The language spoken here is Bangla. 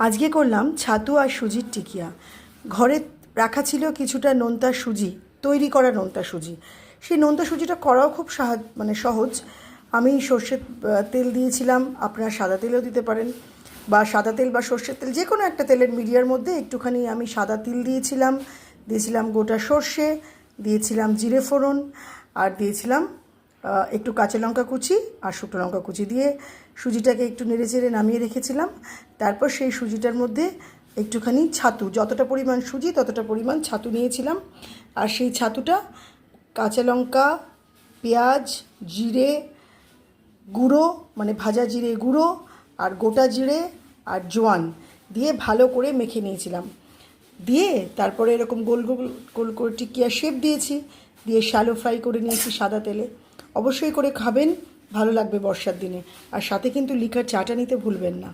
আজকে করলাম ছাতু আর সুজির টিকিয়া। ঘরে রাখা ছিল কিছুটা নোনতা সুজি, তৈরি করা নোনতা সুজি। সেই নোনতা সুজিটা করাও খুব সহজ। আমি সর্ষের তেল দিয়েছিলাম, আপনারা সাদা তেলও দিতে পারেন, বা সাদা তেল বা সর্ষের তেল, যে কোনো একটা তেলের মিডিয়ার মধ্যে একটুখানি আমি সাদা তিল দিয়েছিলাম গোটা সর্ষে, দিয়েছিলাম জিরে ফোড়ন, আর দিয়েছিলাম একটু কাঁচা লঙ্কা কুচি আর শুকনো লঙ্কা কুচি দিয়ে সুজিটাকে একটু নেড়েচেড়ে নামিয়ে রেখেছিলাম। তারপর সেই সুজিটার মধ্যে একটুখানি ছাতু, যতটা পরিমাণ সুজি ততটা পরিমাণ ছাতু নিয়েছিলাম। আর সেই ছাতুটা কাঁচা লঙ্কা, পেঁয়াজ, জিরে গুঁড়ো, মানে ভাজা জিরে গুঁড়ো, আর গোটা জিরে আর জোয়ান দিয়ে ভালো করে মেখে নিয়েছিলাম। দিয়ে তারপরে এরকম গোল গোল গোল করে টিকিয়া শেপ দিয়েছি, দিয়ে শ্যালো ফ্রাই করে নিয়েছি সাদা তেলে। অবশ্যই করে খাবেন, ভালো লাগবে বর্ষার দিনে। আর সাথে কিন্তু লিকার চাটা নিতে ভুলবেন না।